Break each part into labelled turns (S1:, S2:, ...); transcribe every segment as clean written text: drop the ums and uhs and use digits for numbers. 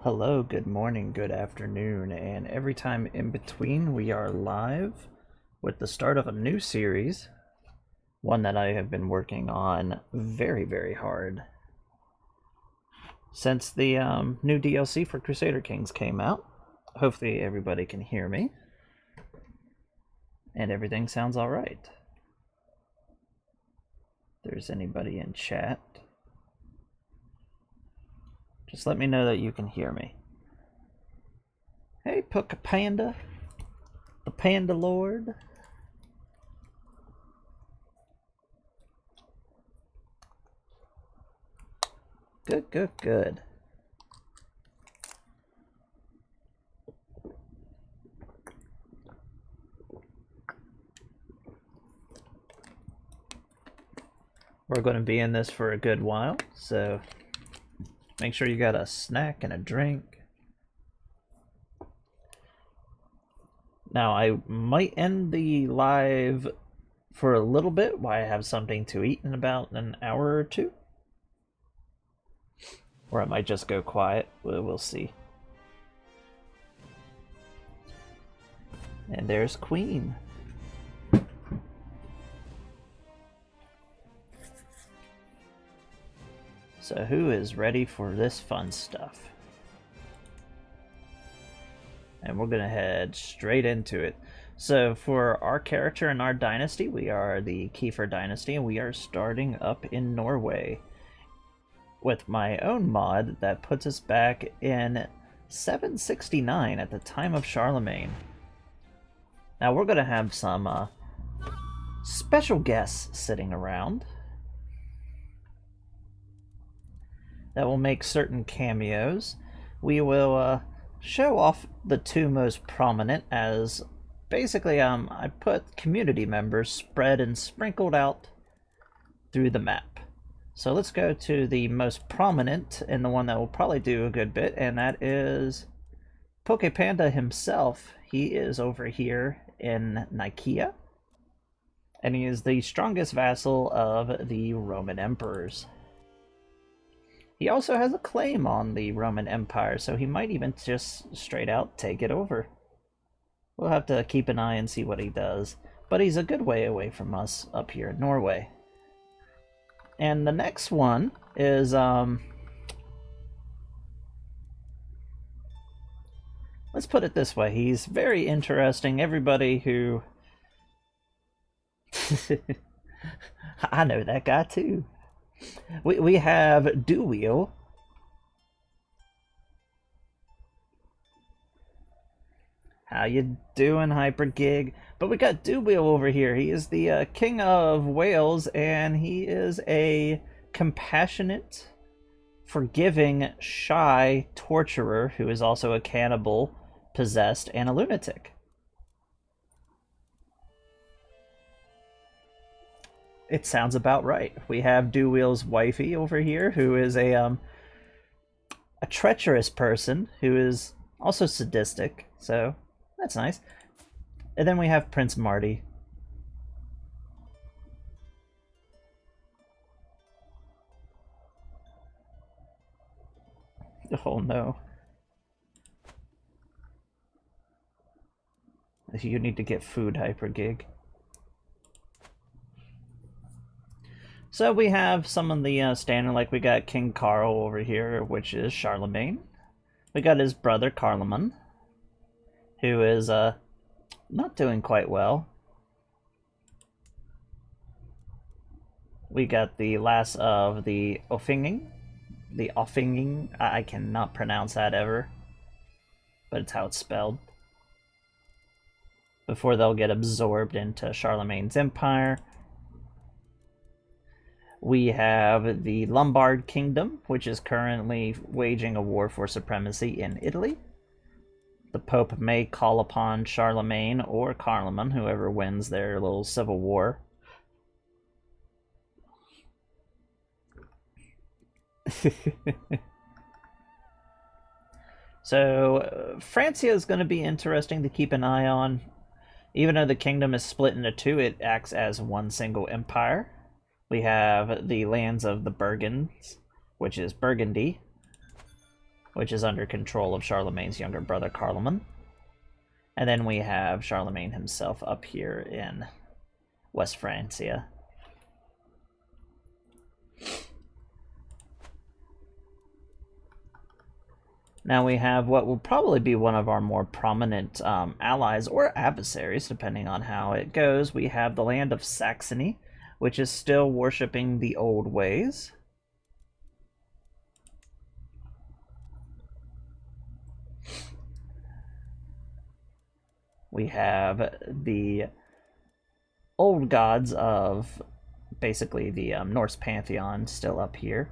S1: Hello, good morning, good afternoon, and every time in between we are live with the start of a new series, one that I have been working on very hard since the new DLC for Crusader Kings came out. Hopefully everybody can hear me and everything sounds alright. If there's anybody in chat, just let me know that you can hear me. Hey, Puka Panda, the Panda Lord. Good. We're going to be in this for a good while, so make sure you got a snack and a drink. Now, I might end the live for a little bit while I have something to eat in about an hour or two. Or I might just go quiet. We'll see. And there's Queen. So who is ready for this fun stuff? And we're gonna head straight into it. So for our character in our dynasty, we are the Kiefer dynasty, and we are starting up in Norway with my own mod that puts us back in 769 at the time of Charlemagne. Now we're gonna have some special guests sitting around that will make certain cameos. We will show off the two most prominent as basically I put community members spread and sprinkled out through the map. So let's go to the most prominent and the one that will probably do a good bit, and that is Poke Panda himself. He is over here in Nicaea, and he is the strongest vassal of the Roman emperors. He also has a claim on the Roman Empire, so he might even just straight out take it over. We'll have to keep an eye and see what he does, but he's a good way away from us up here in Norway. And the next one is, let's put it this way, he's very interesting. Everybody who... I know that guy too. We have Duwheel. How you doing, Hypergig? But we got Duwheel over here. He is the King of Wales, and he is a compassionate, forgiving, shy torturer who is also a cannibal, possessed, and a lunatic. It sounds about right. We have Duwheel's wifey over here, who is a treacherous person who is also sadistic, so that's nice. And then we have Prince Marty. Oh no. You need to get food, Hypergig. So we have some of the standard, like we got King Carl over here, which is Charlemagne. We got his brother Carloman, who is not doing quite well. We got the last of the Offinging. The Offinging, I cannot pronounce that ever, but it's how it's spelled. Before they'll get absorbed into Charlemagne's empire. We have the Lombard Kingdom, which is currently waging a war for supremacy in Italy. The Pope may call upon Charlemagne or Carloman, whoever wins their little civil war. So, Francia is going to be interesting to keep an eye on. Even though the kingdom is split into two, it acts as one single empire. We have the lands of the Burgunds, which is Burgundy. which is under control of Charlemagne's younger brother Carloman. And then we have Charlemagne himself up here in West Francia. Now we have what will probably be one of our more prominent allies or adversaries, depending on how it goes. We have the land of Saxony, which is still worshipping the old ways. We have the old gods of basically the Norse pantheon still up here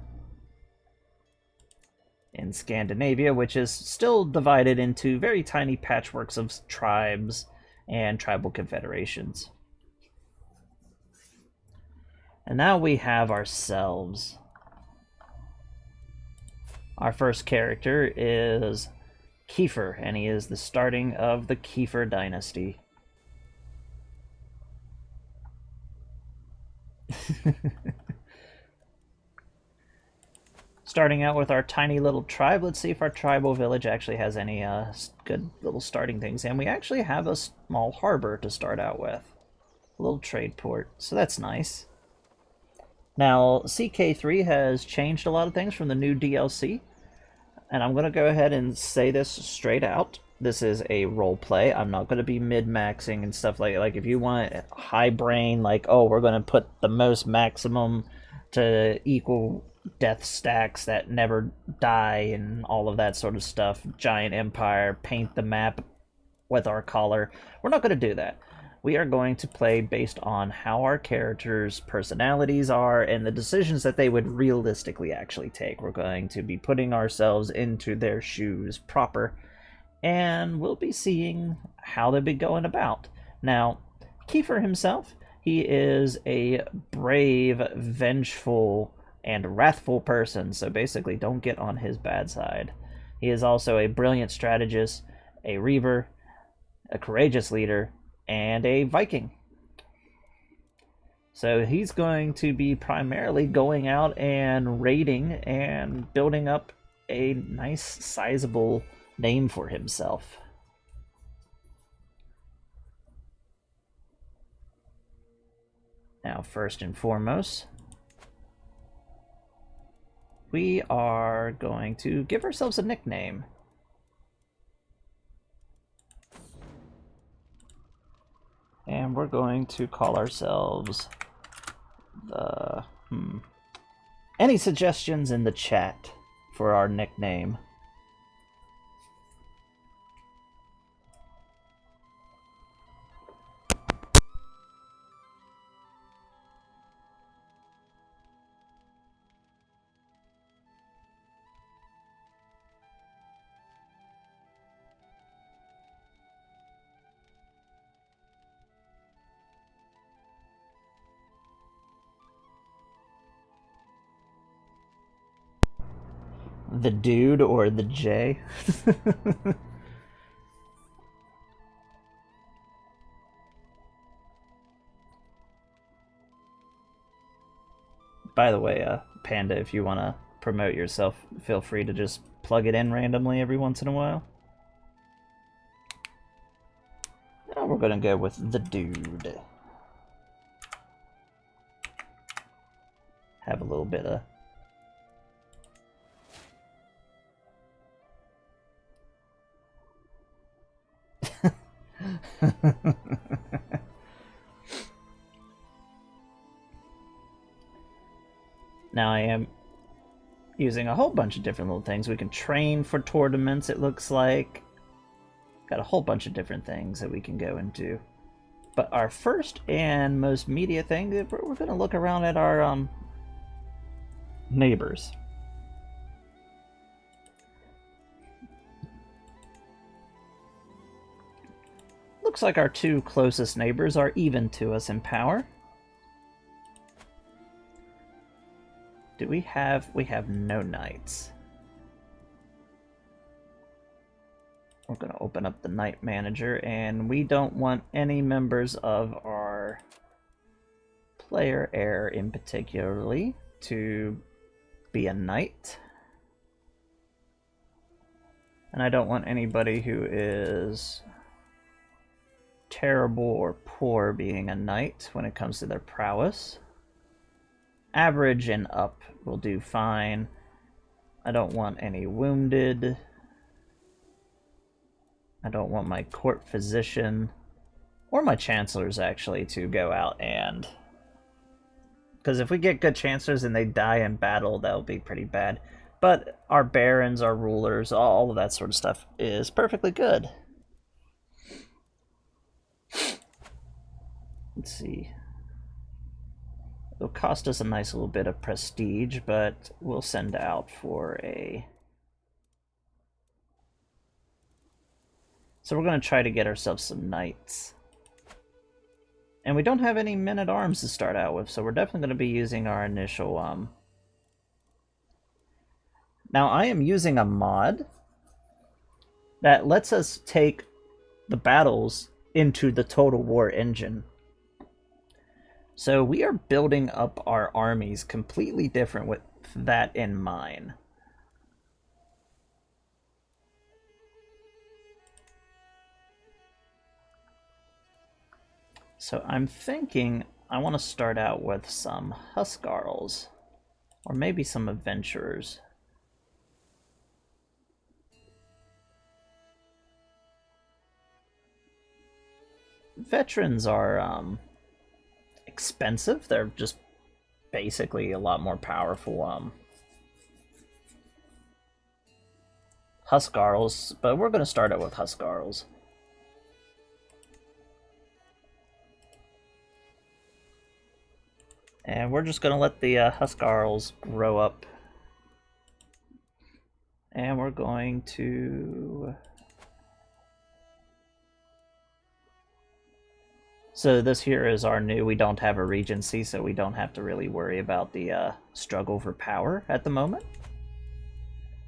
S1: in Scandinavia, which is still divided into very tiny patchworks of tribes and tribal confederations. And now we have ourselves. Our first character is Kiefer, and he is the starting of the Kiefer dynasty. Starting out with our tiny little tribe, let's see if our tribal village actually has any good little starting things. And we actually have a small harbor to start out with. A little trade port, so that's nice. Now, CK3 has changed a lot of things from the new DLC. And I'm going to go ahead and say this straight out. This is a role play. I'm not going to be mid-maxing and stuff like if you want high brain, like, oh, we're going to put the most maximum to equal death stacks that never die and all of that sort of stuff, giant empire, paint the map with our color. We're not going to do that. We are going to play based on how our characters' personalities are and the decisions that they would realistically actually take. We're going to be putting ourselves into their shoes proper, and we'll be seeing how they'll be going about. Now, Kiefer himself, he is a brave, vengeful, and wrathful person, so basically don't get on his bad side. He is also a brilliant strategist, a reaver, a courageous leader, and a Viking. So he's going to be primarily going out and raiding and building up a nice, sizable name for himself. Now, first and foremost, we are going to give ourselves a nickname. And we're going to call ourselves the... Any suggestions in the chat for our nickname? The dude or the J? By the way, Panda, if you want to promote yourself, feel free to just plug it in randomly every once in a while. Now we're going to go with the dude. Have a little bit of... Now I am using a whole bunch of different little things. We can train for tournaments, it looks like. Got a whole bunch of different things that we can go into. But our first and most immediate thing, we're going to look around at our neighbors. Looks like our two closest neighbors are even to us in power. Do we have... We have no knights. We're going to open up the Knight Manager, and we don't want any members of our player heir in particularly to be a knight. And I don't want anybody who is terrible or poor being a knight when it comes to their prowess. Average and up will do fine. I don't want any wounded. I don't want my court physician or my chancellors actually to go out and... Because if we get good chancellors and they die in battle, that'll be pretty bad. But our barons, our rulers, all of that sort of stuff is perfectly good. Let's see. It'll cost us a nice little bit of prestige, but we'll send out for a... So we're going to try to get ourselves some knights. And we don't have any men-at-arms to start out with, so we're definitely going to be using our initial... Now, I am using a mod that lets us take the battles into the Total War engine. So we are building up our armies completely different with that in mind. So I'm thinking I want to start out with some Huskarls, or maybe some adventurers. Veterans are expensive. They're just basically a lot more powerful Huskarls, but we're going to start out with Huskarls. And we're just going to let the Huskarls grow up. And we're going to... So this here is our new, we don't have a regency, so we don't have to really worry about the struggle for power at the moment.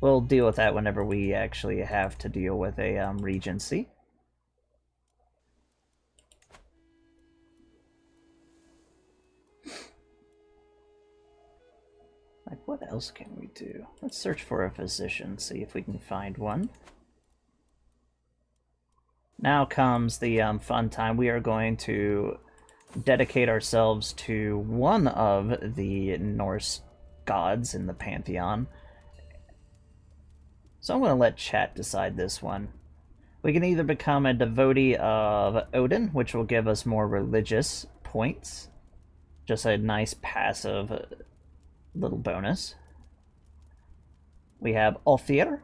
S1: We'll deal with that whenever we actually have to deal with a regency. Like, what else can we do? Let's search for a physician, see if we can find one. Now comes the fun time. We are going to dedicate ourselves to one of the Norse gods in the Pantheon. So I'm going to let chat decide this one. We can either become a devotee of Odin, which will give us more religious points. Just a nice passive little bonus. We have Althir,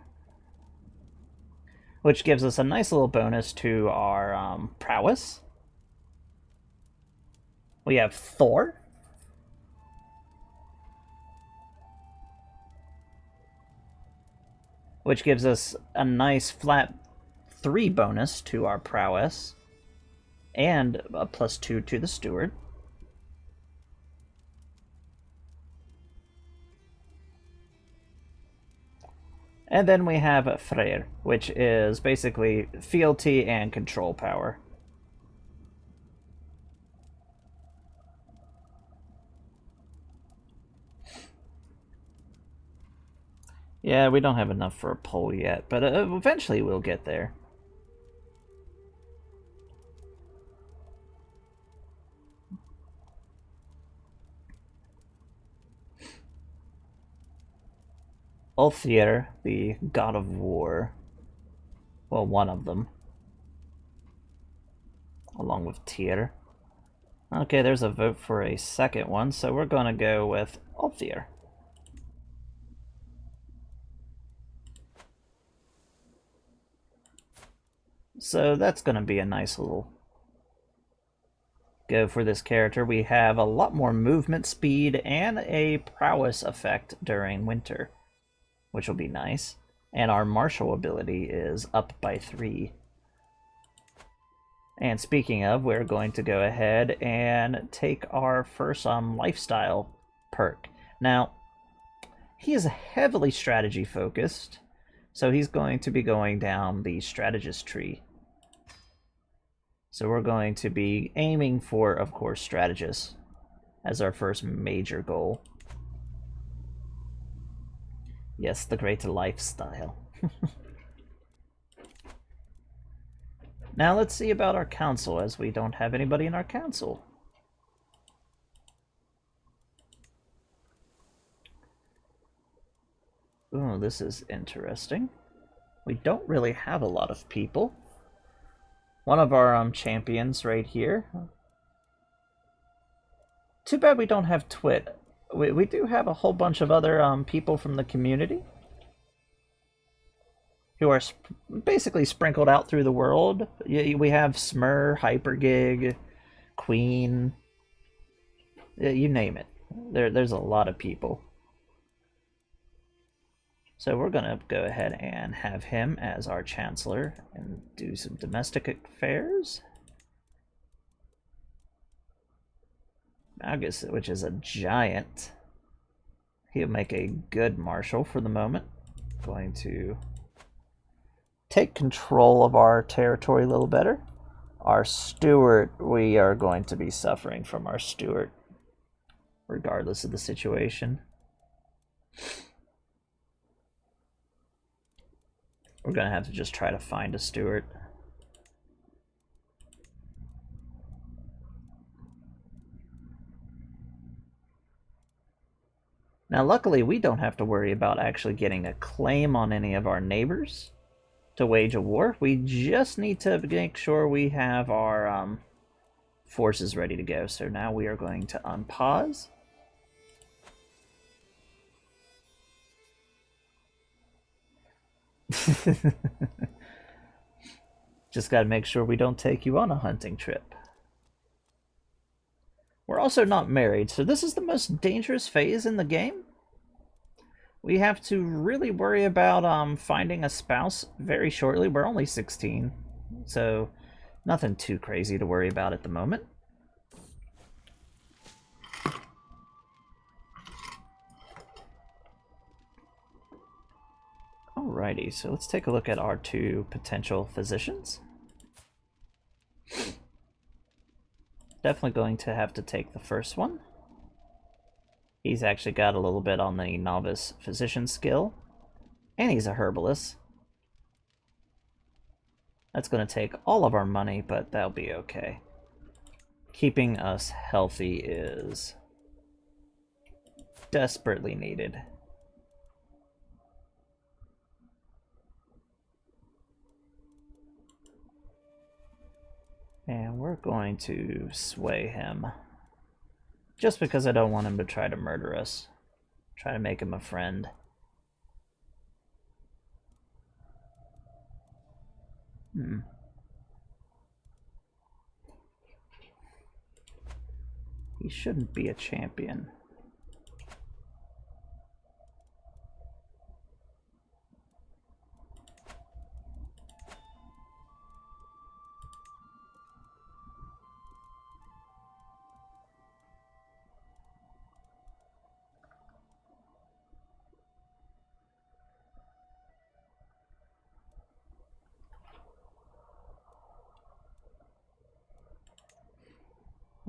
S1: which gives us a nice little bonus to our prowess. We have Thor, which gives us a nice flat 3 bonus to our prowess, and a +2 to the steward. And then we have Freyr, which is basically fealty and control power. Yeah, we don't have enough for a poll yet, but eventually we'll get there. Ulfir, the god of war. Well, one of them. Along with Tyr. Okay, there's a vote for a second one, so we're going to go with Ulfir. So that's going to be a nice little go for this character. We have a lot more movement speed and a prowess effect during winter, which will be nice. And our martial ability is up by 3. And speaking of, we're going to go ahead and take our first lifestyle perk. Now, he is heavily strategy focused, so he's going to be going down the strategist tree. So we're going to be aiming for, of course, strategist as our first major goal. Yes, the great lifestyle. Now let's see about our council, as we don't have anybody in our council. Oh, this is interesting. We don't really have a lot of people. One of our champions right here. Too bad we don't have Twit. We do have a whole bunch of other people from the community who are basically sprinkled out through the world. We have Smur, Hypergig, Queen, you name it. There's a lot of people. So we're going to go ahead and have him as our Chancellor and do some domestic affairs. Magus, which is a giant. He'll make a good marshal for the moment. Going to take control of our territory a little better. Our steward, we are going to be suffering from our steward, regardless of the situation. We're going to have to just try to find a steward. Now, luckily, we don't have to worry about actually getting a claim on any of our neighbors to wage a war. We just need to make sure we have our forces ready to go. So now we are going to unpause. Just got to make sure we don't take you on a hunting trip. We're also not married, so this is the most dangerous phase in the game. We have to really worry about finding a spouse very shortly. We're only 16, so nothing too crazy to worry about at the moment. Alrighty, so let's take a look at our two potential physicians. Definitely going to have to take the first one. He's actually got a little bit on the novice physician skill, and he's a herbalist. That's going to take all of our money, but that'll be okay. Keeping us healthy is desperately needed. And we're going to sway him. Just because I don't want him to try to murder us. Try to make him a friend. He shouldn't be a champion.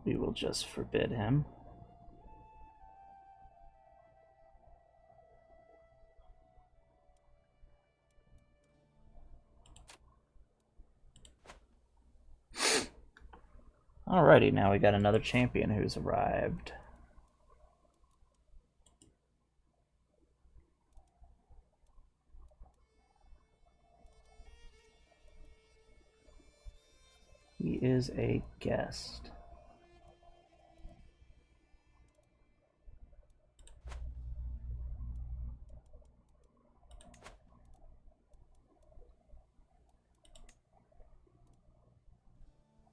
S1: We will just forbid him. Alrighty, now we got another champion who's arrived. He is a guest.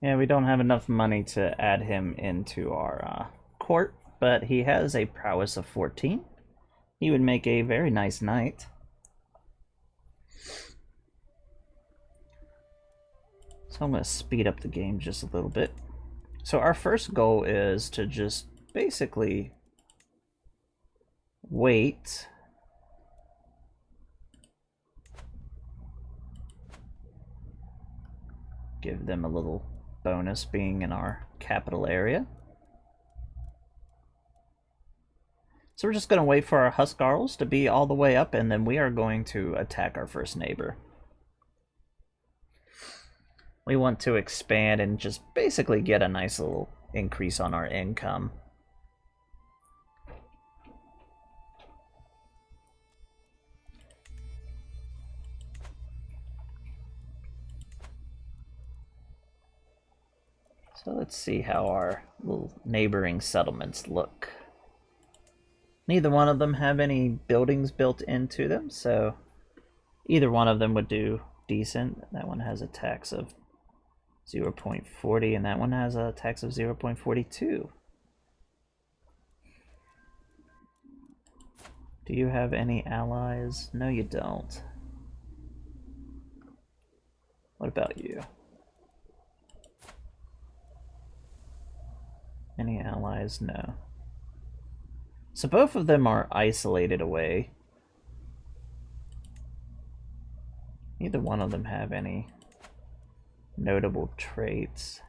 S1: Yeah, we don't have enough money to add him into our court, but he has a prowess of 14. He would make a very nice knight. So I'm going to speed up the game just a little bit. So our first goal is to just basically wait. Give them a little bonus being in our capital area. So we're just going to wait for our Huskarls to be all the way up, and then we are going to attack our first neighbor. we want to expand and just basically get a nice little increase on our income. So let's see how our little neighboring settlements look. Neither one of them have any buildings built into them, so either one of them would do decent. That one has a tax of 0.40, and that one has a tax of 0.42. Do you have any allies? No, you don't. What about you? Any allies? No. So both of them are isolated away. Neither one of them have any notable traits.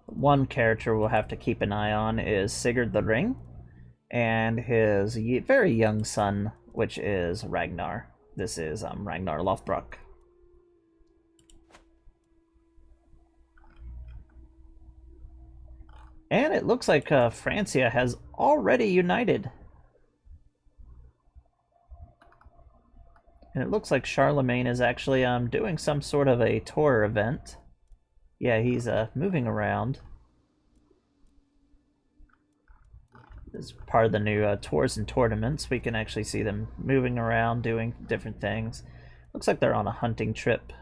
S1: One character we'll have to keep an eye on is Sigurd the Ring, and his very young son, which is Ragnar. This is Ragnar Lothbrok. And it looks like Francia has already united. And it looks like Charlemagne is actually doing some sort of a tour event. Yeah, he's moving around. As part of the new tours and tournaments, we can actually see them moving around, doing different things. Looks like they're on a hunting trip.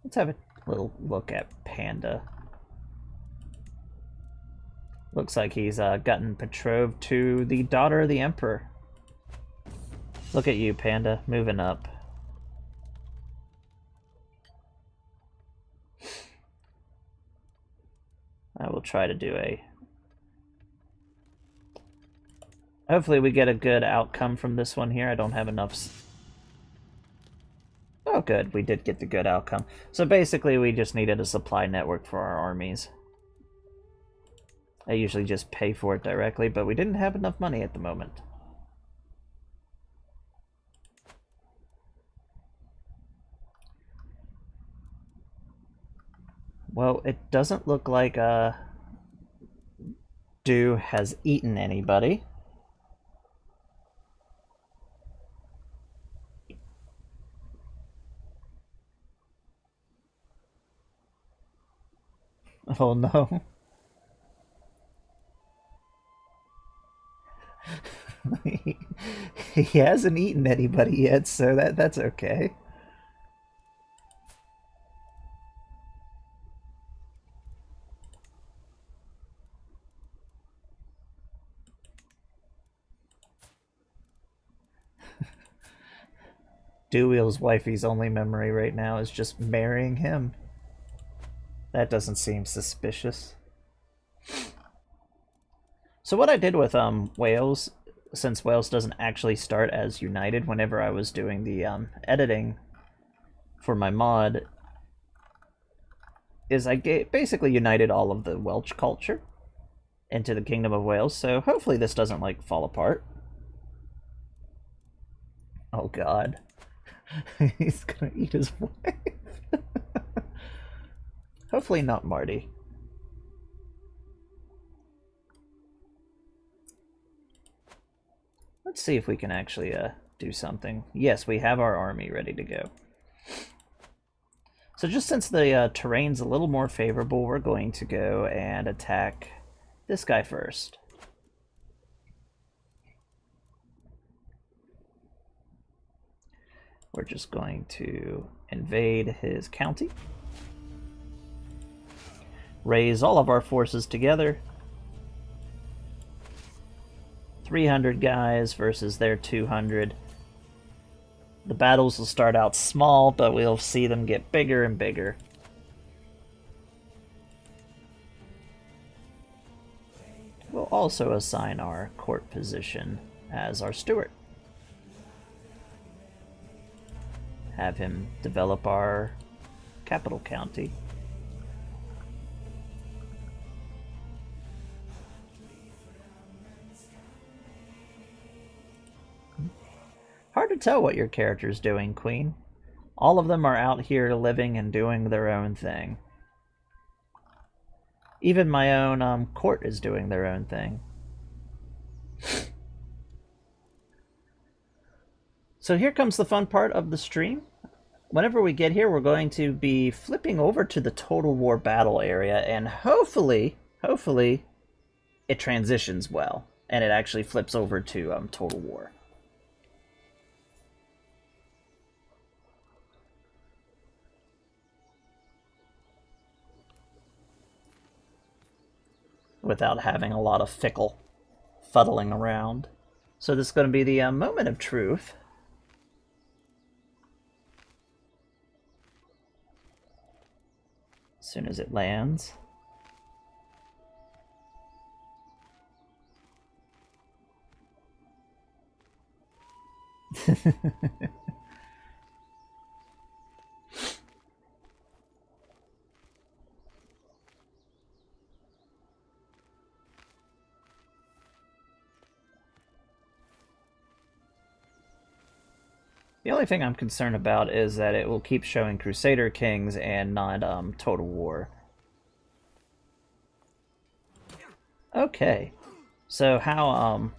S1: Let's have a little look at Panda. Looks like he's gotten betrothed to the daughter of the Emperor. Look at you, Panda, moving up. I will try to do a... Hopefully we get a good outcome from this one here. I don't have enough... Oh, good. We did get the good outcome. So basically we just needed a supply network for our armies. I usually just pay for it directly, but we didn't have enough money at the moment. Well, it doesn't look like Dew has eaten anybody. Oh no. He hasn't eaten anybody yet, so that's okay. Dewey's wifey's only memory right now is just marrying him. That doesn't seem suspicious. So what I did with Wales, since Wales doesn't actually start as United whenever I was doing the editing for my mod, is I basically united all of the Welsh culture into the Kingdom of Wales, so hopefully this doesn't like fall apart. Oh god. He's gonna eat his wife. Hopefully not Marty. Let's see if we can actually do something. Yes, we have our army ready to go. So just since the terrain's a little more favorable, we're going to go and attack this guy first. We're just going to invade his county. Raise all of our forces together. 300 guys versus their 200. The battles will start out small, but we'll see them get bigger and bigger. We'll also assign our court position as our steward. Have him develop our capital county. Hard to tell what your character's doing, Queen. All of them are out here living and doing their own thing. Even my own court is doing their own thing. So here comes the fun part of the stream. Whenever we get here, we're going to be flipping over to the Total War battle area, and hopefully, it transitions well, and it actually flips over to Total War. Without having a lot of fickle fuddling around. So this is going to be the moment of truth. As soon as it lands. The only thing I'm concerned about is that it will keep showing Crusader Kings and not Total War. Okay, so how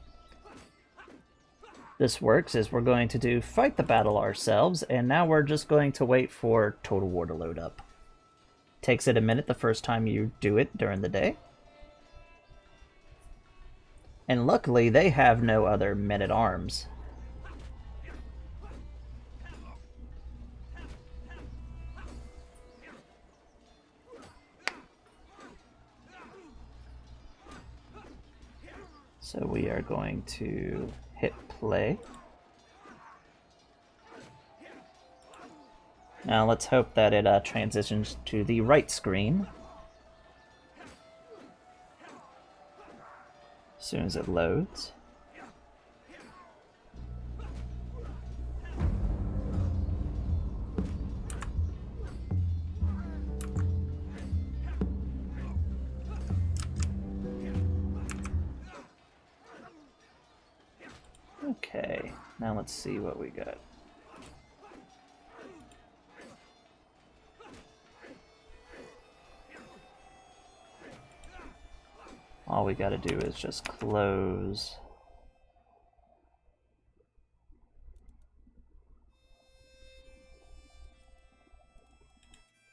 S1: this works is we're going to do fight the battle ourselves, and now we're just going to wait for Total War to load up. Takes it a minute the first time you do it during the day. And luckily they have no other men-at-arms. So we are going to hit play. Now let's hope that it transitions to the right screen as soon as it loads. Okay, now let's see what we got. All we gotta do is just close.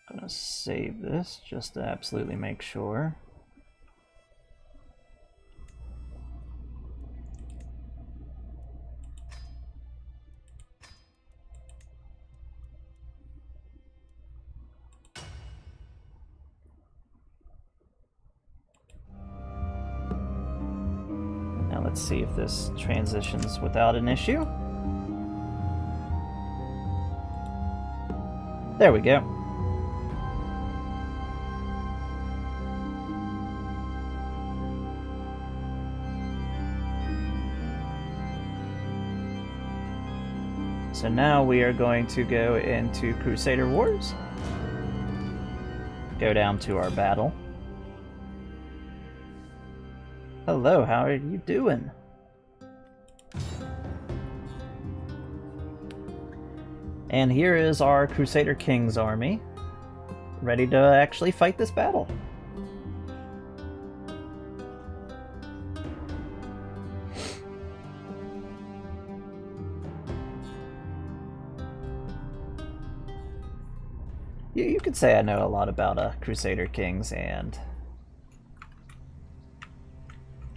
S1: I'm gonna save this just to absolutely make sure. Let's see if this transitions without an issue. There we go. So now we are going to go into Crusader Wars. Go down to our battle. Hello, how are you doing? And here is our Crusader Kings army, ready to actually fight this battle. You could say I know a lot about Crusader Kings and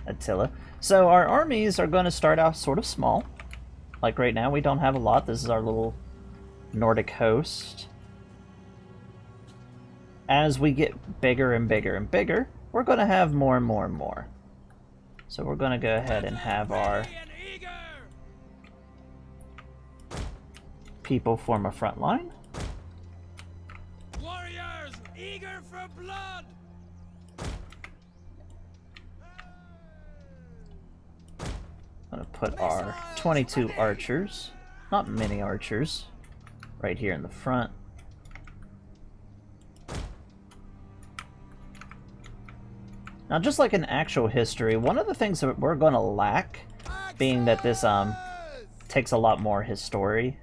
S1: Attila. So our armies are going to start out sort of small. Like right now we don't have a lot. This is our little Nordic host. As we get bigger and bigger and bigger, we're going to have more and more and more. So we're going to go ahead and have our people form a front line.
S2: Warriors eager for blood.
S1: I'm going to put our 22 archers, not many archers, right here in the front. Now, just like in actual history, one of the things that we're going to lack, being that this takes a lot more history,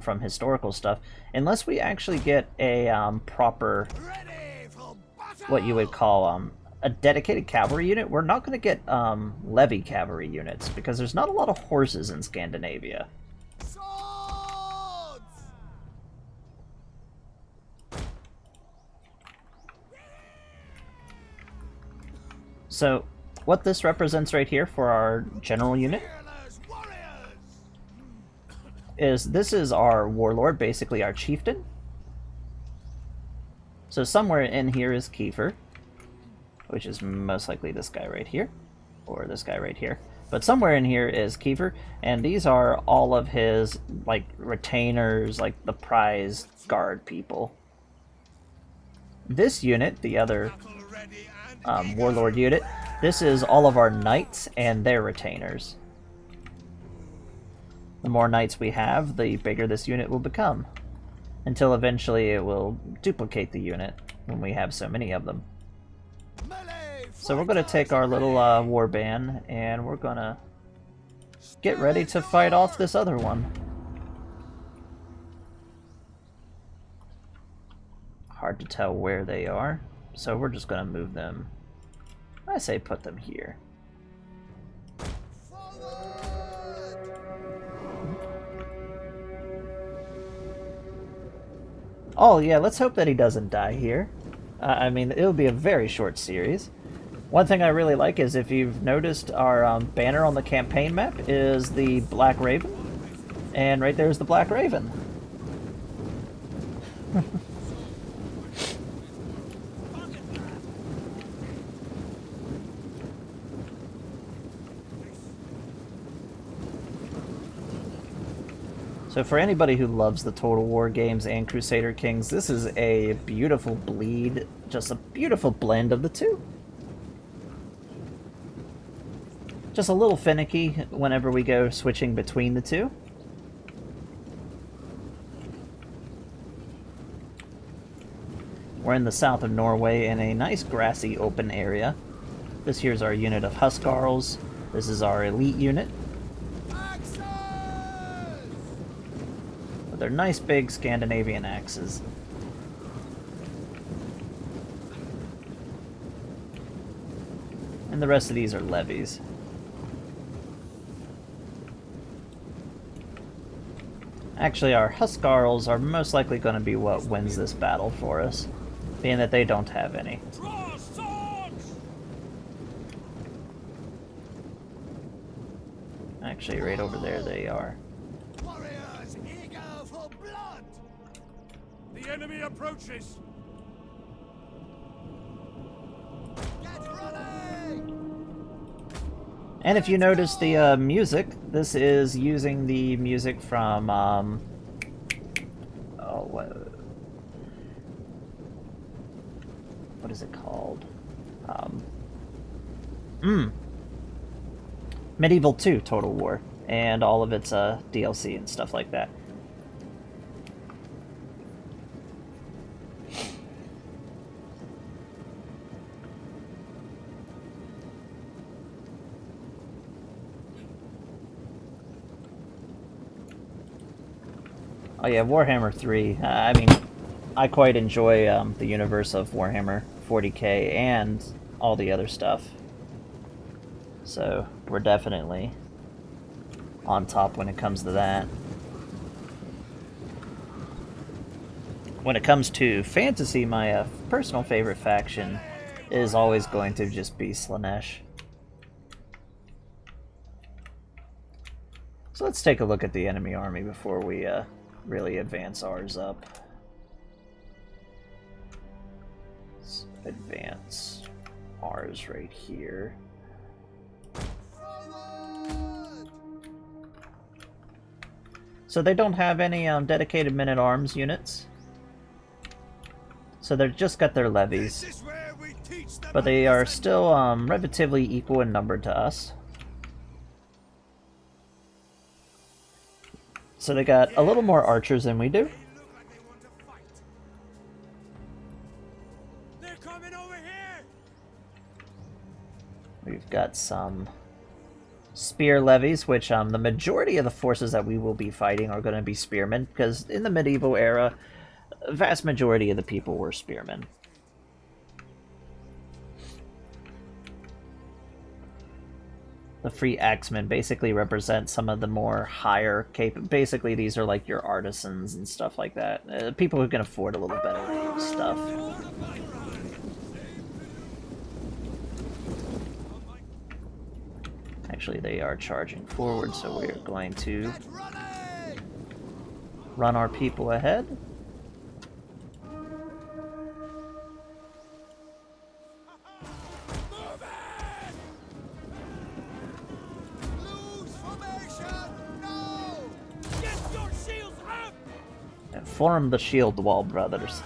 S1: from historical stuff, unless we actually get a proper,
S2: Ready for battle!
S1: what you would call a dedicated cavalry unit. We're not going to get levy cavalry units because there's not a lot of horses in Scandinavia.
S2: Swords!
S1: So what this represents right here for our general unit
S2: Fearless warriors!
S1: is this is our warlord, basically our chieftain. So somewhere in here is Kiefer, which is most likely this guy right here, or this guy right here. But somewhere in here is Kiefer, and these are all of his, like, retainers, like the prize guard people. This unit, the other
S2: Battle ready and eager.
S1: warlord unit, this is all of our knights and their retainers. The more knights we have, the bigger this unit will become, until eventually it will duplicate the unit when we have so many of them.
S2: Melee
S1: So we're going to take our little warband, and we're going to get ready to fight off this other one. Hard to tell where they are, so we're just going to move them. I say put them here. Oh yeah, let's hope that he doesn't die here. I mean, it'll be a very short series. One thing I really like is, if you've noticed, our banner on the campaign map is the Black Raven. And right there is the Black Raven. So for anybody who loves the Total War games and Crusader Kings, this is a beautiful bleed, just a beautiful blend of the two. Just a little finicky whenever we go switching between the two. We're in the south of Norway in a nice grassy open area. This here's our unit of Huskarls. This is our elite unit.
S2: axes!
S1: With their nice big Scandinavian axes. And the rest of these are levies. Actually, our Huskarls are most likely going to be what wins this battle for us, being that they don't have any.
S2: Draw swords!
S1: Actually, right over there they are.
S2: Warriors eager for blood! The enemy approaches! Get ready!
S1: And if you notice the music, this is using the music from, what is it called? Medieval 2 Total War, and all of its DLC and stuff like that. Oh yeah, Warhammer 3. I mean, I quite enjoy the universe of Warhammer 40k and all the other stuff. So, we're definitely on top when it comes to that. When it comes to fantasy, my personal favorite faction is always going to just be Slaanesh. So let's take a look at the enemy army before we really advance ours up. Let's advance ours right here. So they don't have any dedicated men-at-arms units. So they've just got their levies.
S2: This is where we teach them
S1: But they are still relatively equal in number to us. So they got a little more archers than we do.
S2: They look like they want to fight. They're coming over here!
S1: We've got some spear levies, which the majority of the forces that we will be fighting are going to be spearmen, because in the medieval era, a vast majority of the people were spearmen. The free axemen basically represent some of the more higher basically these are like your artisans and stuff like that. People who can afford a little better stuff. Actually, they are charging forward, so we're going to run our people ahead. And form the shield wall, brothers.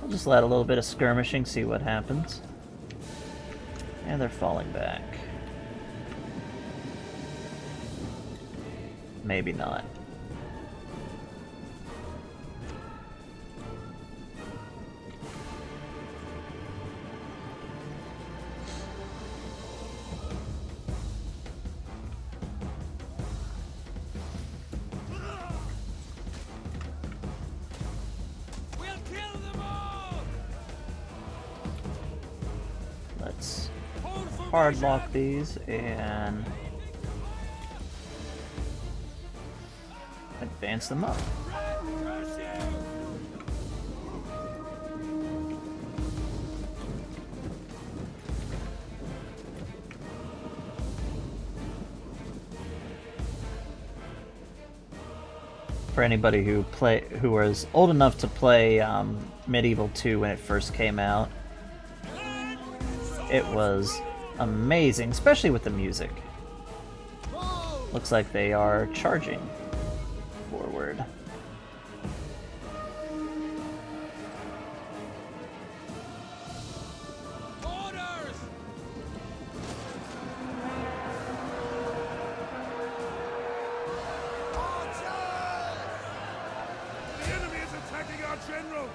S1: We'll just let a little bit of skirmishing, see what happens. And they're falling back. Maybe not. Let's hard lock these and advance them up. For anybody who was old enough to play Medieval 2 when it first came out, it was amazing, especially with the music. Looks like they are charging forward.
S2: Orders! The enemy is attacking our general!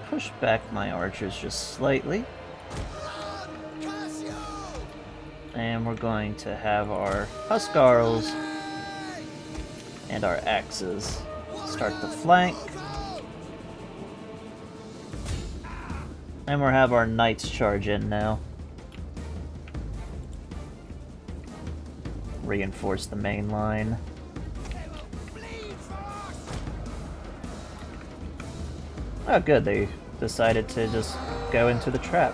S1: Push back my archers just slightly. And we're going to have our Huskarls and our axes start to flank. And we'll have our knights charge in now. Reinforce the main line. Oh good, they decided to just go into the trap.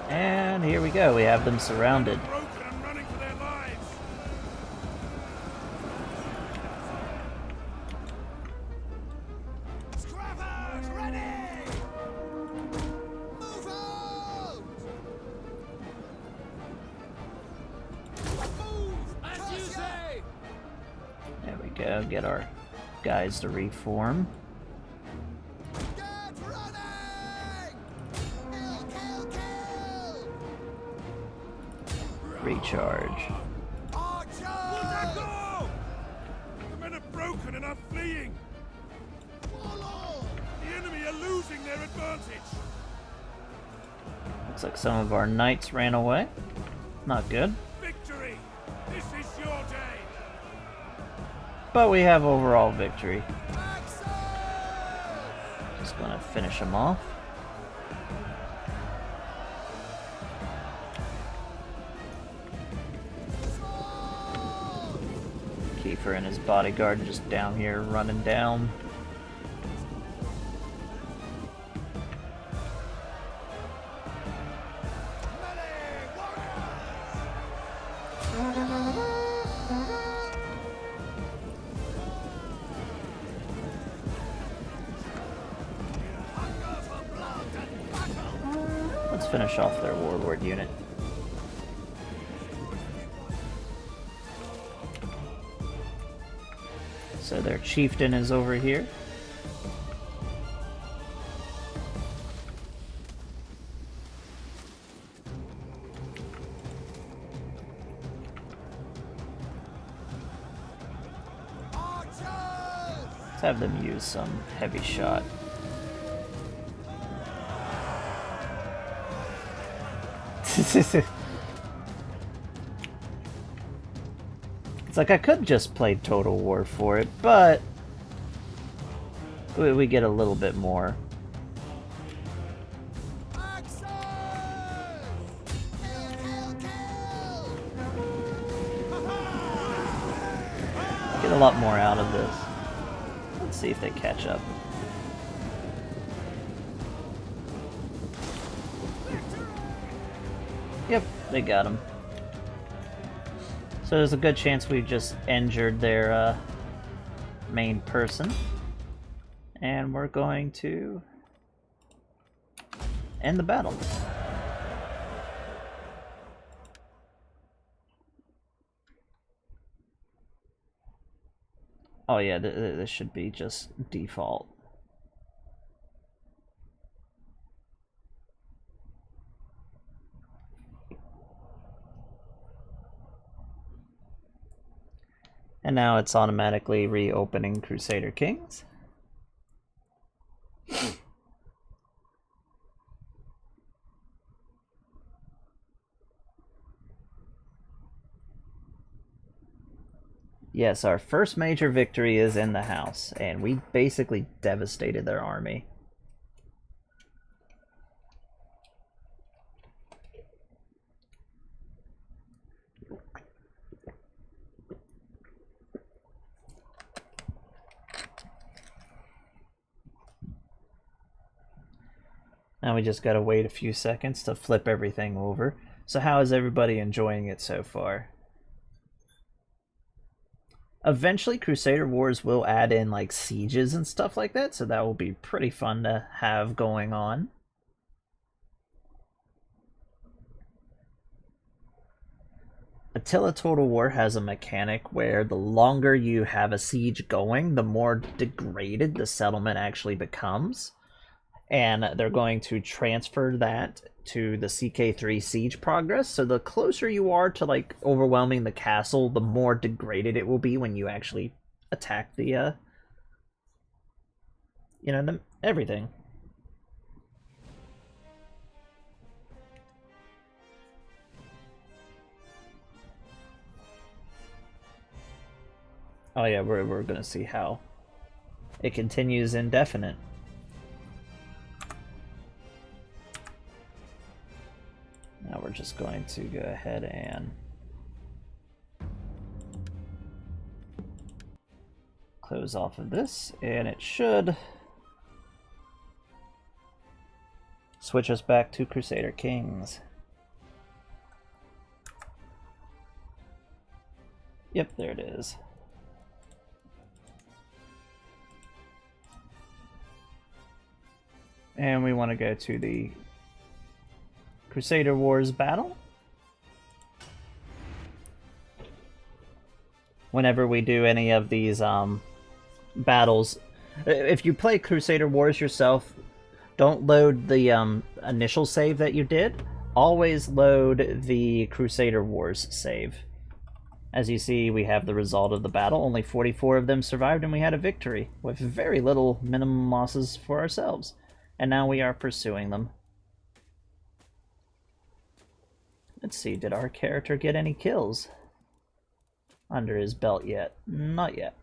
S1: And here we go, we have them surrounded. There we go, get our guys to reform. Recharge.
S2: The men are broken and are fleeing! The enemy are losing their advantage!
S1: Looks like some of our knights ran away. Not good.
S2: Victory! This is your day!
S1: But we have overall victory. Just gonna finish them off. Kiefer and his bodyguard just down here running down. Let's finish off their warlord unit. So their chieftain is over here. Let's have them use some heavy shot. It's like I could just play Total War for it, but we get a little bit more. Get a lot more out of this. Let's see if they catch up. Yep, they got him. So there's a good chance we just injured their main person. And we're going to end the battle. Oh yeah, this should be just default. And now it's automatically reopening Crusader Kings. Yes, our first major victory is in the house, and we basically devastated their army. Now we just gotta wait a few seconds to flip everything over. So how is everybody enjoying it so far? Eventually, Crusader Wars will add in like sieges and stuff like that, so that will be pretty fun to have going on. Attila Total War has a mechanic where the longer you have a siege going, the more degraded the settlement actually becomes. And they're going to transfer that to the CK3 siege progress. So the closer you are to like overwhelming the castle, the more degraded it will be when you actually attack the everything. Oh yeah, we're gonna see how it continues indefinite. Now we're just going to go ahead and close off of this, and it should switch us back to Crusader Kings. Yep, there it is. And we want to go to the Crusader Wars battle. Whenever we do any of these battles, if you play Crusader Wars yourself, don't load the initial save that you did. Always load the Crusader Wars save. As you see, we have the result of the battle. Only 44 of them survived, and we had a victory with very little minimum losses for ourselves. And now we are pursuing them. Let's see, did our character get any kills under his belt yet? Not yet.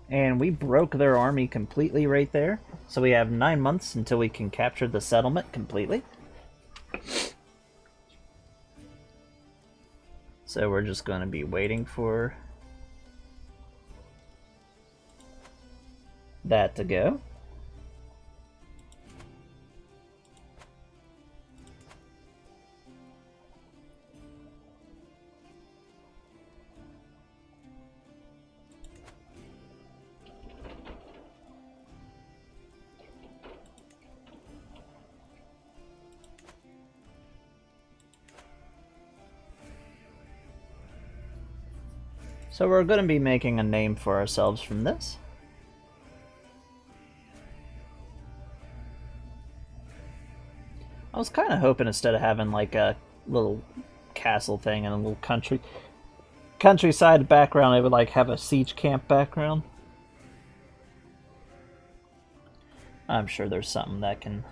S1: And we broke their army completely right there. So we have 9 months until we can capture the settlement completely. So we're just going to be waiting for that to go. So we're going to be making a name for ourselves from this. I was kind of hoping instead of having like a little castle thing and a little countryside background, it would like have a siege camp background. I'm sure there's something that can...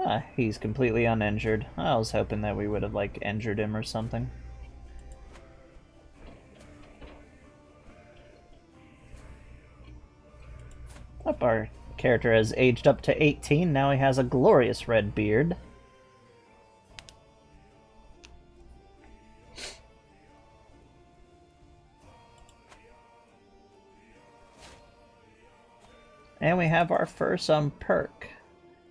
S1: Ah, he's completely uninjured. I was hoping that we would have like injured him or something. Up, our character has aged up to 18. Now he has a glorious red beard. And we have our first perk.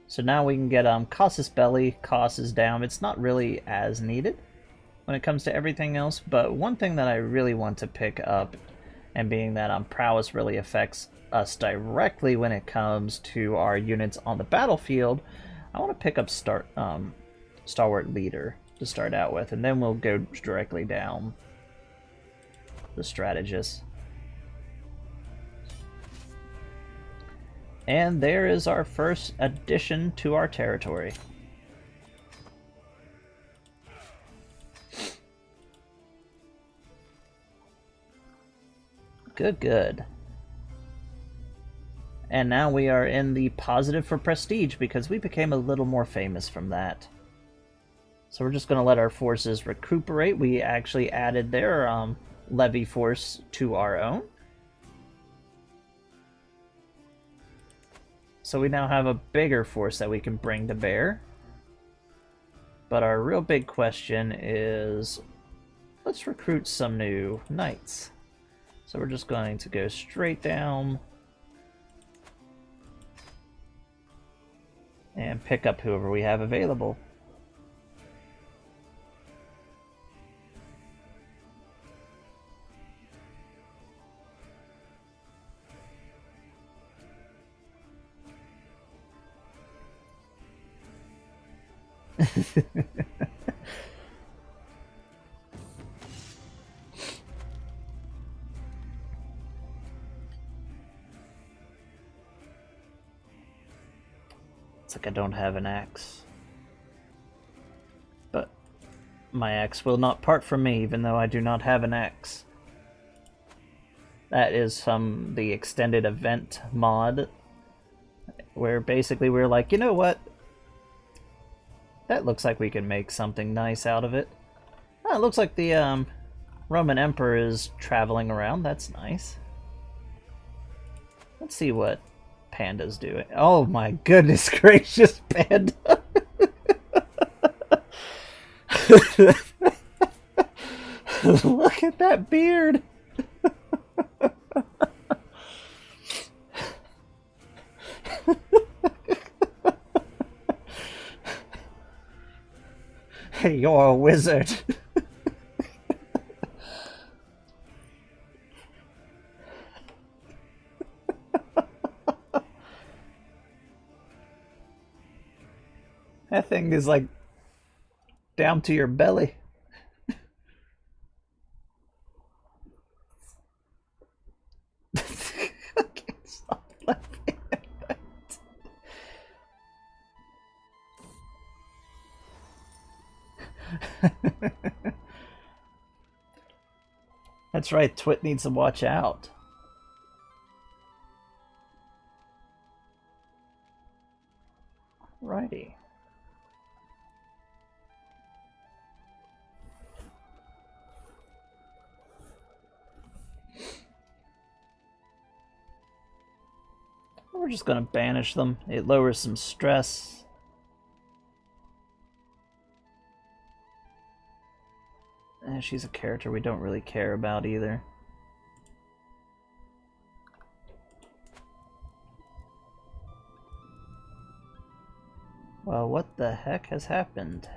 S1: So now we can get Casus Belli, Casus down. It's not really as needed when it comes to everything else, but one thing that I really want to pick up, and being that prowess really affects us directly when it comes to our units on the battlefield, I want to pick up Stalwart Leader to start out with, and then we'll go directly down the Strategist. And there is our first addition to our territory. Good, good. And now we are in the positive for prestige because we became a little more famous from that. So we're just going to let our forces recuperate. We actually added their levy force to our own. So we now have a bigger force that we can bring to bear. But our real big question is, let's recruit some new knights. So we're just going to go straight down and pick up whoever we have available. It's like I don't have an axe. But my axe will not part from me, even though I do not have an axe. That is from the extended event mod, where basically we're like, you know what? That looks like we can make something nice out of it. Oh, it looks like the Roman Emperor is traveling around. That's nice. Let's see what Panda's doing. Oh my goodness gracious, Panda! Look at that beard! Hey, you're a wizard. That thing is like down to your belly. I can't stop laughing at that. That's right, Twit needs to watch out. Righty. We're just going to banish them. It lowers some stress. And she's a character we don't really care about either. Well, what the heck has happened?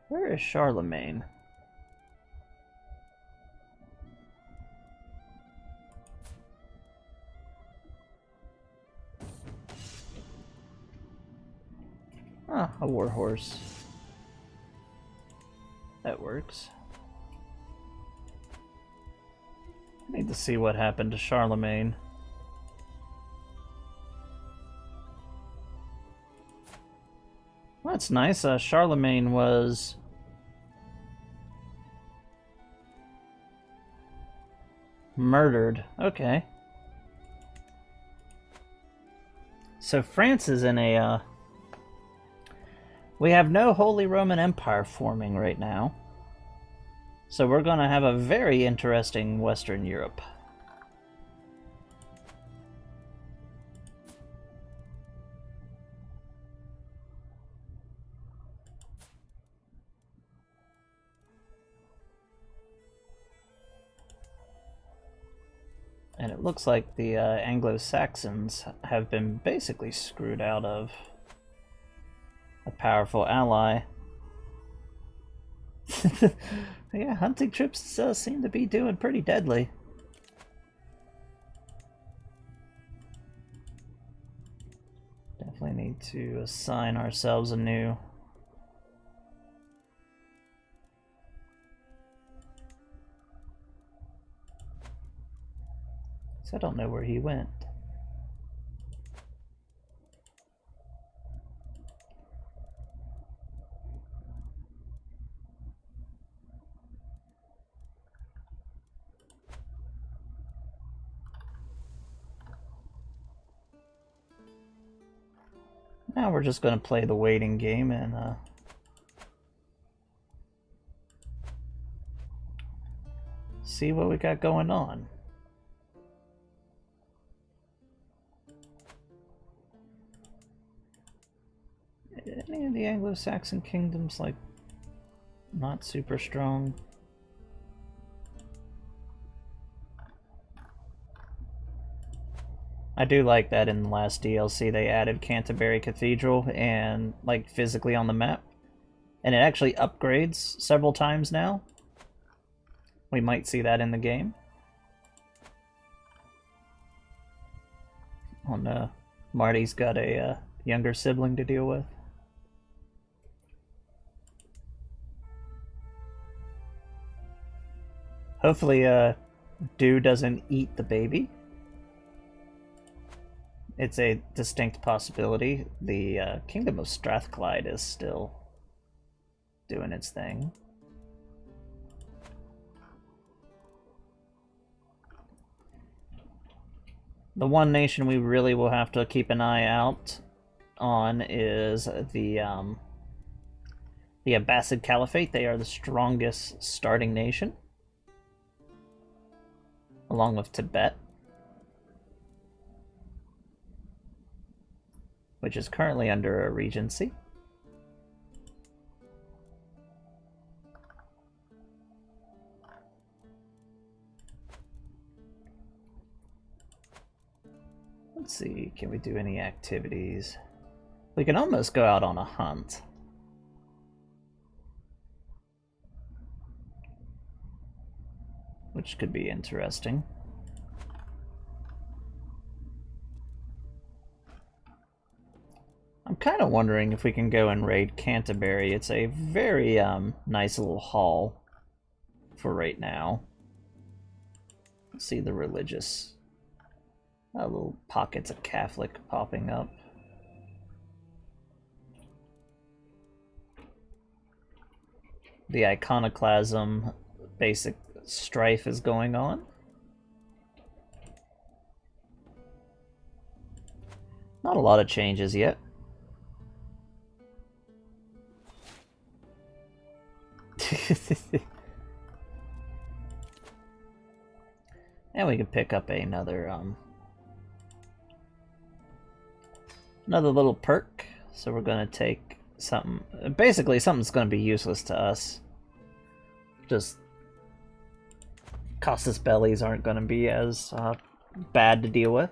S1: Where is Charlemagne? A warhorse. That works. I need to see what happened to Charlemagne. Well, that's nice. Charlemagne was murdered. Okay. So France is in a... we have no Holy Roman Empire forming right now. So we're going to have a very interesting Western Europe. And it looks like the Anglo-Saxons have been basically screwed out of a powerful ally. Yeah, hunting trips seem to be doing pretty deadly. Definitely need to assign ourselves a new... So I don't know where he went. Now we're just going to play the waiting game and see what we got going on. Any of the Anglo-Saxon kingdoms, like, not super strong? I do like that in the last DLC they added Canterbury Cathedral and, like, physically on the map. And it actually upgrades several times now. We might see that in the game. Oh no, Marty's got a younger sibling to deal with. Hopefully, Dew doesn't eat the baby. It's a distinct possibility. The Kingdom of Strathclyde is still doing its thing. The one nation we really will have to keep an eye out on is the Abbasid Caliphate. They are the strongest starting nation, along with Tibet, which is currently under a regency. Let's see, can we do any activities? We can almost go out on a hunt. Which could be interesting. I'm kind of wondering if we can go and raid Canterbury. It's a very nice little haul for right now. Let's see the religious little pockets of Catholic popping up. The iconoclasm basic strife is going on. Not a lot of changes yet. And we can pick up another another little perk. So we're gonna take something. Basically, something's gonna be useless to us. Just Costas bellies aren't gonna be as bad to deal with.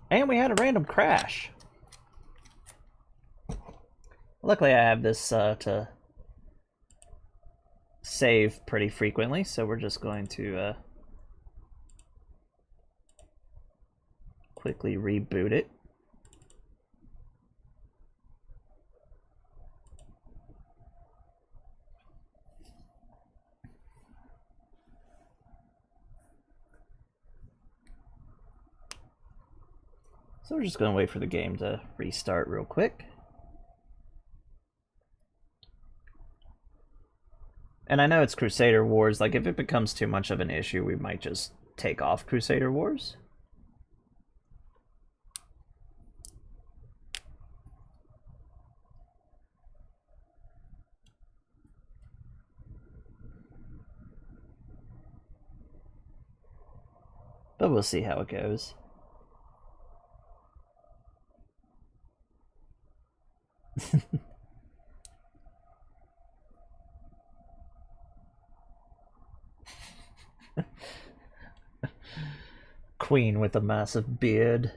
S1: And we had a random crash. Luckily, I have this to save pretty frequently, so we're just going to quickly reboot it. So we're just going to wait for the game to restart real quick. And I know it's Crusader Wars, like if it becomes too much of an issue, we might just take off Crusader Wars. But we'll see how it goes. Queen with a massive beard.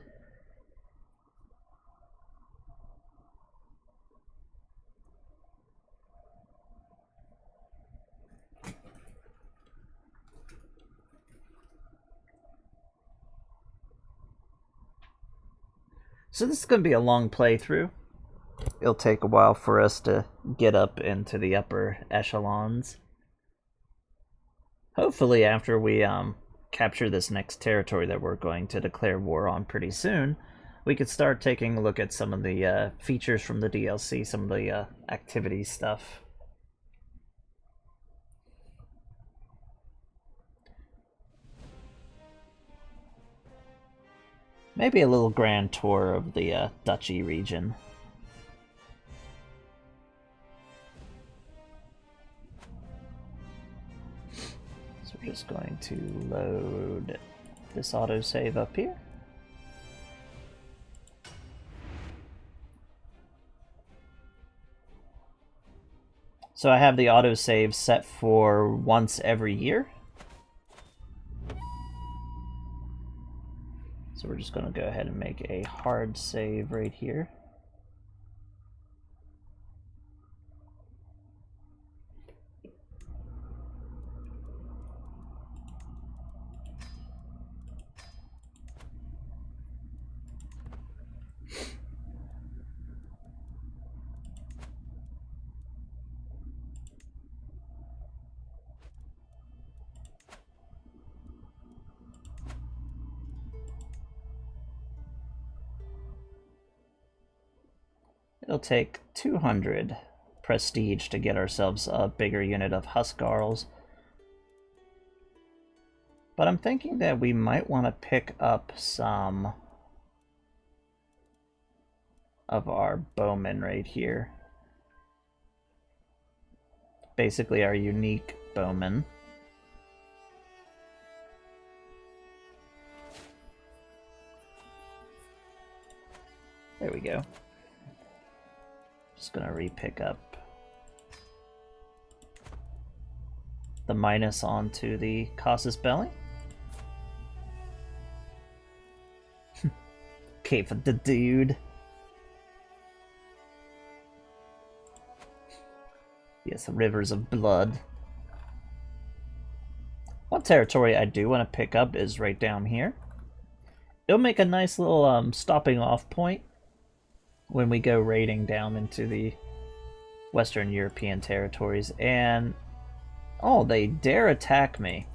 S1: So this is going to be a long playthrough. It'll take a while for us to get up into the upper echelons. Hopefully after we capture this next territory that we're going to declare war on pretty soon, we could start taking a look at some of the features from the DLC, some of the activity stuff. Maybe a little grand tour of the Duchy region. So we're just going to load this autosave up here. So I have the autosave set for once every year. So we're just going to go ahead and make a hard save right here. It'll take 200 prestige to get ourselves a bigger unit of Huskarls. But I'm thinking that we might want to pick up some of our bowmen right here. Basically our unique bowmen. There we go. Just gonna re-pick up the minus onto the Casus Belli. Okay, for the dude. Yes, rivers of blood. One territory I do want to pick up is right down here. It'll make a nice little stopping off point when we go raiding down into the Western European territories. And oh, they dare attack me.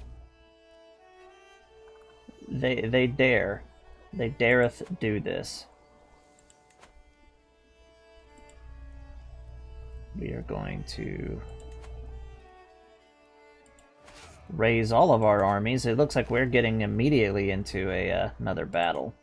S1: They dare. They dareth do this. We are going to raise all of our armies. It looks like we're getting immediately into another battle.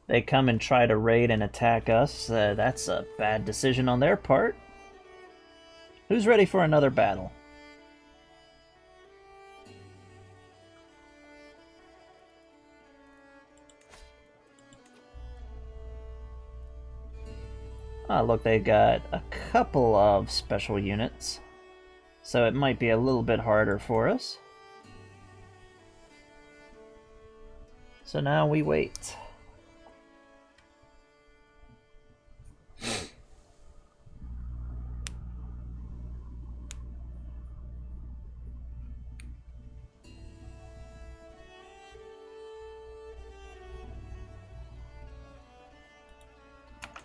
S1: They come and try to raid and attack us. That's a bad decision on their part. Who's ready for another battle? Ah, look, they got a couple of special units, so it might be a little bit harder for us. So now we wait.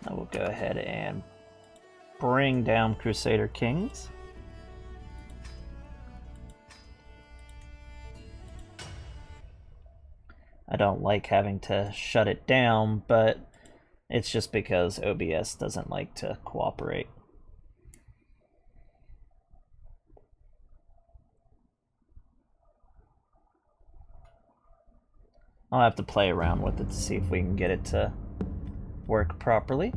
S1: Now we'll go ahead and bring down Crusader Kings. I don't like having to shut it down, but it's just because OBS doesn't like to cooperate. I'll have to play around with it to see if we can get it to work properly.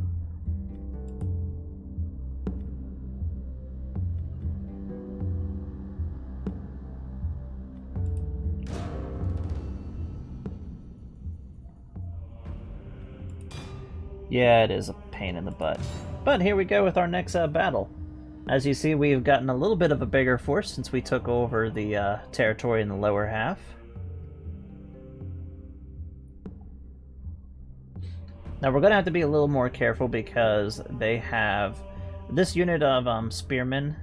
S1: Yeah, it is a pain in the butt. But here we go with our next battle. As you see, we've gotten a little bit of a bigger force since we took over the territory in the lower half. Now we're going to have to be a little more careful because they have this unit of spearmen.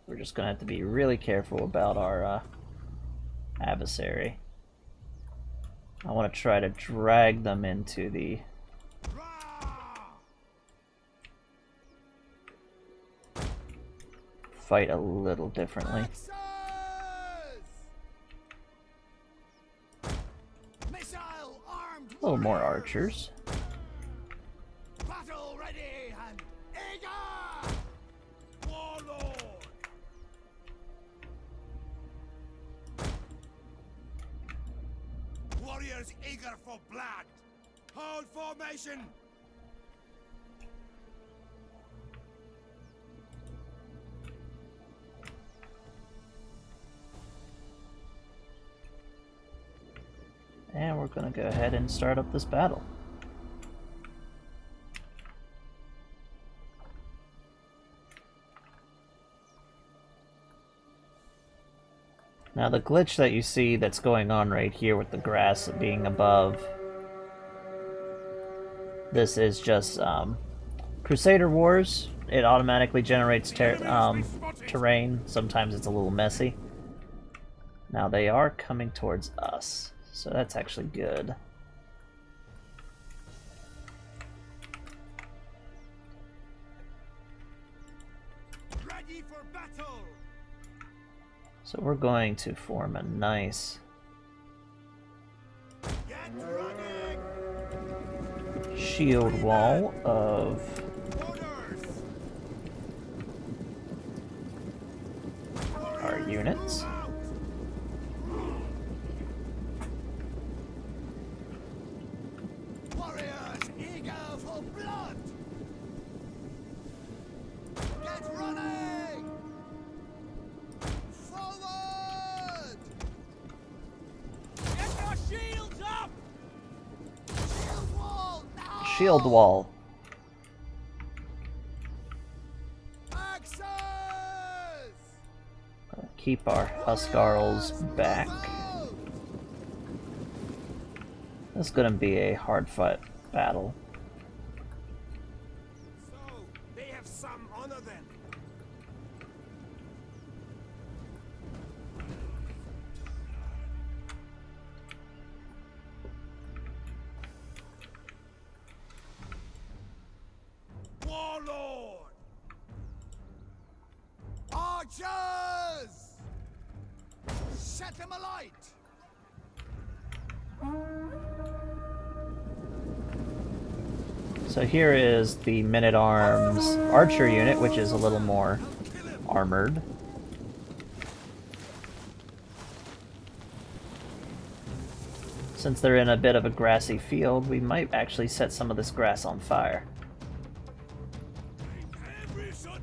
S1: We're just going to have to be really careful about our adversary. I want to try to drag them into the... fight a little differently. A little more archers.
S2: Battle ready and eager! Warlord! Warriors eager for blood! Hold formation!
S1: And we're going to go ahead and start up this battle. Now the glitch that you see that's going on right here with the grass being above, this is just Crusader Wars. It automatically generates terrain. Sometimes it's a little messy. Now they are coming towards us, so that's actually good.
S2: Ready for battle!
S1: So we're going to form a nice
S2: Get running!
S1: shield wall of
S2: Orders!
S1: our units.
S2: Warriors eager for blood! Get running! Forward! Get your shields up! Shield wall now!
S1: Shield wall.
S2: Axes!
S1: Keep our Huskarls back. This is going to be a hard-fought battle.
S2: So, they have some honor then. Warlord! Archers! Set them alight!
S1: So here is the Men-at-Arms archer unit, which is a little more armored. Since they're in a bit of a grassy field, we might actually set some of this grass on fire.
S2: Every shot.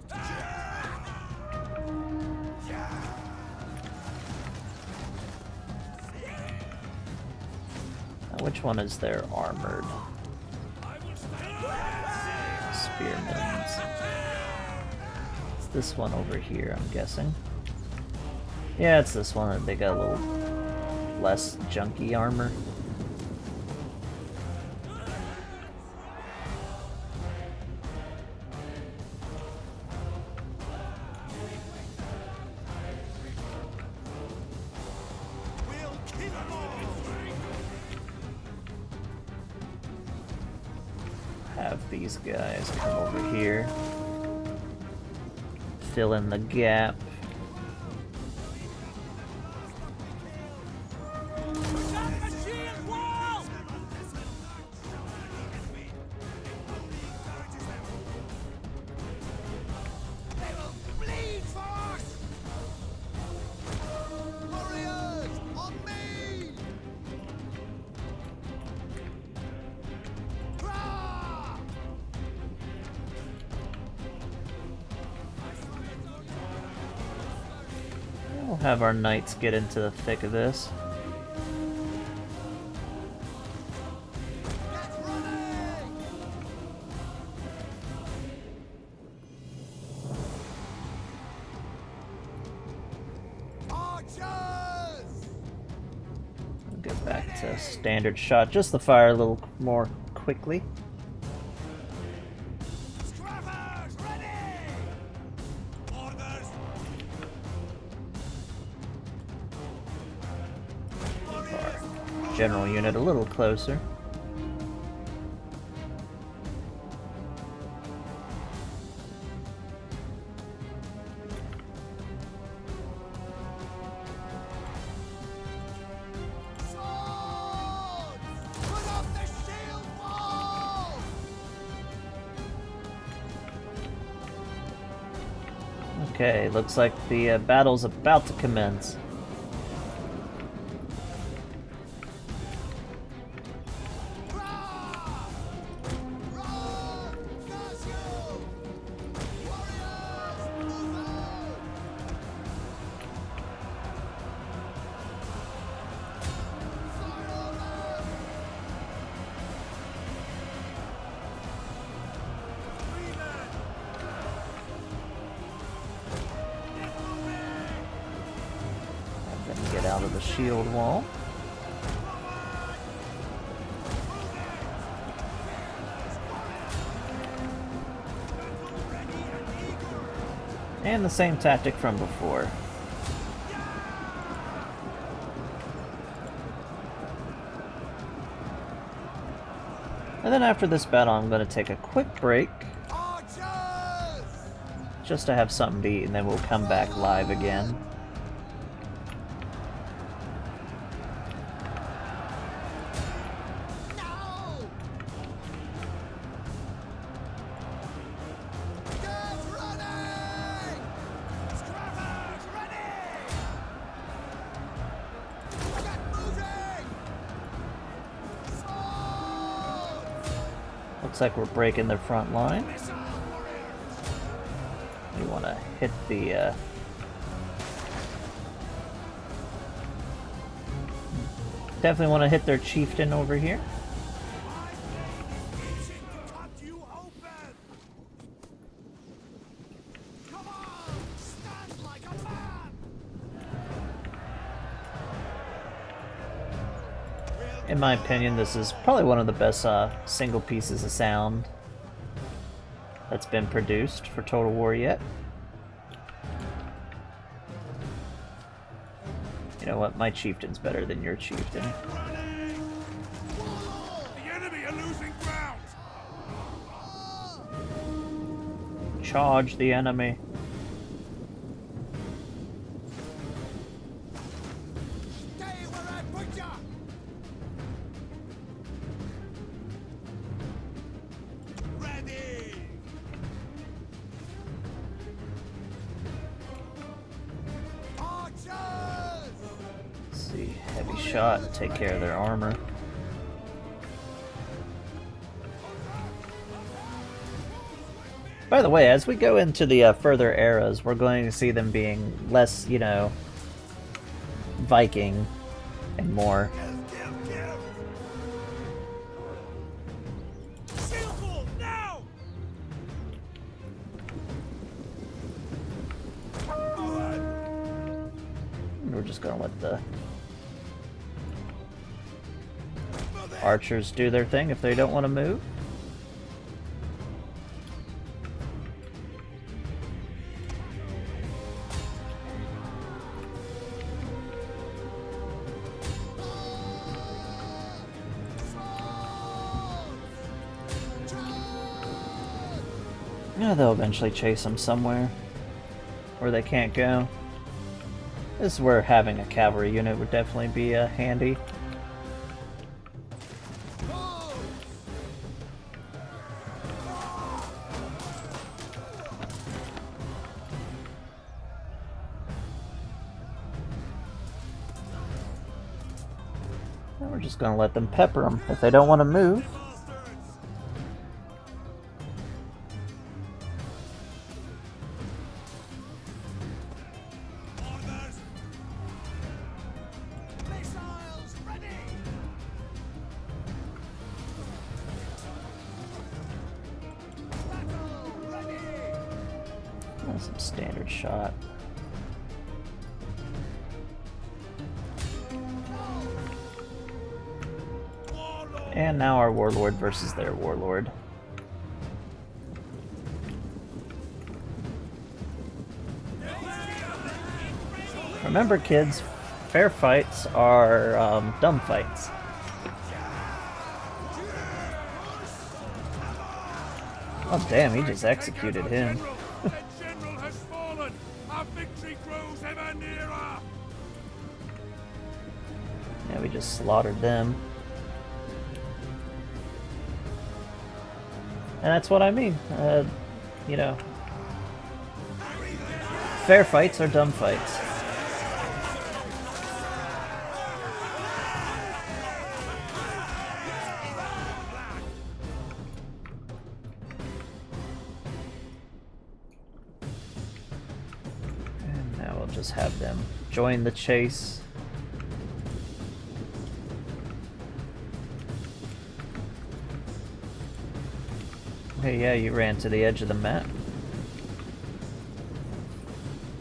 S1: Now, which one is their armored? Spearmen. It's this one over here, I'm guessing. Yeah, it's this one. They got a little less junky armor.
S2: We'll kill them all.
S1: have these guys come over here, fill in the gap.
S2: Attack the shield wall! They will bleed for us! Warriors, on me! Rah!
S1: We'll have our knights get into the thick of this.
S2: Get running! Archers!
S1: We'll get back to standard shot, just to fire a little more quickly.
S2: Scrappers, ready! Orders!
S1: Our general unit a little closer.
S2: Swords! Put up the shield wall!
S1: Okay, looks like the battle's about to commence.
S2: Rah! Rah! Curse you! Warriors, move out! Fire on them! Freemen! Get moving!
S1: Have them get out of the shield wall. And the same tactic from before. And then after this battle, I'm going to take a quick break
S2: Archers!
S1: just to have something to eat, and then we'll come back live again.
S2: No! Get running! Scrappers, ready! Get moving! Swords!
S1: Looks like we're breaking their front line.
S2: Missile warriors!
S1: We want to hit the definitely want to hit their chieftain over here.
S2: Itching to cut you open! Come on! Stand like a man!
S1: In my opinion, this is probably one of the best single pieces of sound that's been produced for Total War yet. You know what? My chieftain's better than your chieftain.
S2: Running! The enemy are losing ground!
S1: Charge the enemy.
S2: Stay where I put ya! Ready! Archers!
S1: Let's see. Heavy shot. Take care of their armor. By the way, as we go into the further eras, we're going to see them being less, you know, Viking and more.
S2: Kill! Shield wall, now!
S1: We're just going to let the archers do their thing if they don't want to move. Yeah, they'll eventually chase them somewhere where they can't go. This is where having a cavalry unit would definitely be handy. And we're just gonna let them pepper them if they don't want to move.
S2: Missiles ready. Battle ready.
S1: That's some standard shot. And now our warlord versus their warlord. Remember, kids, fair fights are dumb fights. Oh damn, he just executed him.
S3: The general has fallen. Our victory grows ever nearer.
S1: Yeah, we just slaughtered them. And that's what I mean. You know, fair fights are dumb fights. And now we'll just have them join the chase. Hey, yeah, you ran to the edge of the map.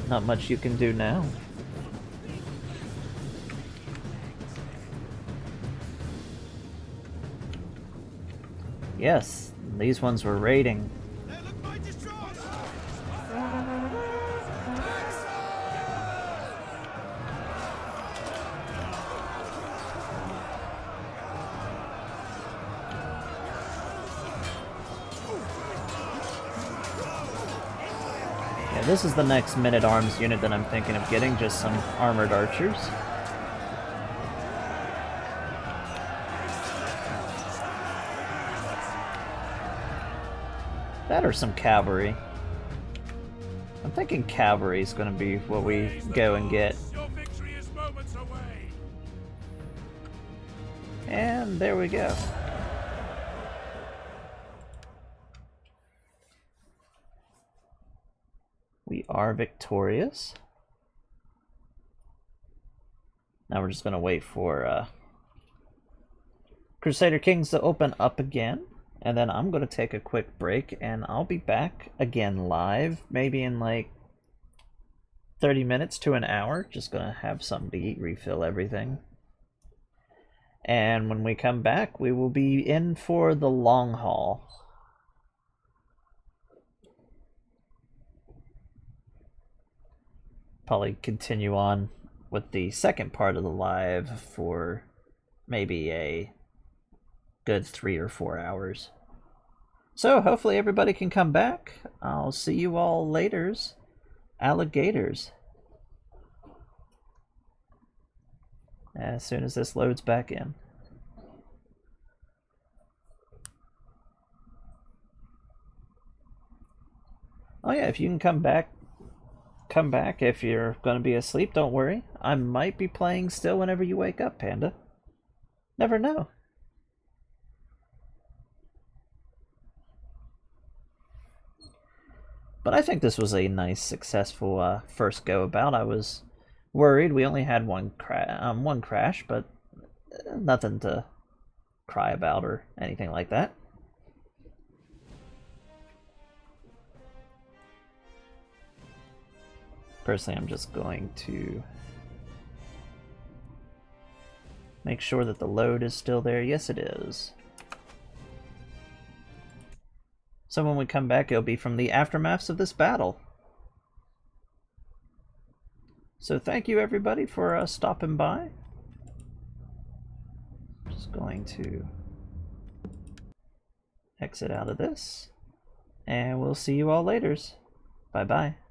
S1: Not much you can do now. Yes, these ones were raiding.
S2: There look my destroyer.
S1: Yeah, this is the next men-at-arms unit that I'm thinking of getting, just some armored archers. That or some cavalry. I'm thinking cavalry is going to be what we go and get.
S3: Your victory is moments away.
S1: And there we go. We are victorious. Now we're just going to wait for Crusader Kings to open up again. And then I'm going to take a quick break and I'll be back again live. Maybe in like 30 minutes to an hour. Just going to have something to eat, refill everything. And when we come back, we will be in for the long haul. Probably continue on with the second part of the live for maybe a good 3 or 4 hours. So hopefully everybody can come back. I'll see you all laters, alligators, as soon as this loads back in. Oh yeah, if you can come back. If you're going to be asleep, don't worry. I might be playing still whenever you wake up, Panda. Never know. But I think this was a nice, successful first go about. I was worried. We only had one crash, but nothing to cry about or anything like that. Personally, I'm just going to make sure that the load is still there. Yes, it is. So when we come back, it'll be from the aftermaths of this battle. So thank you everybody for stopping by. Just going to exit out of this. and we'll see you all later. Bye bye.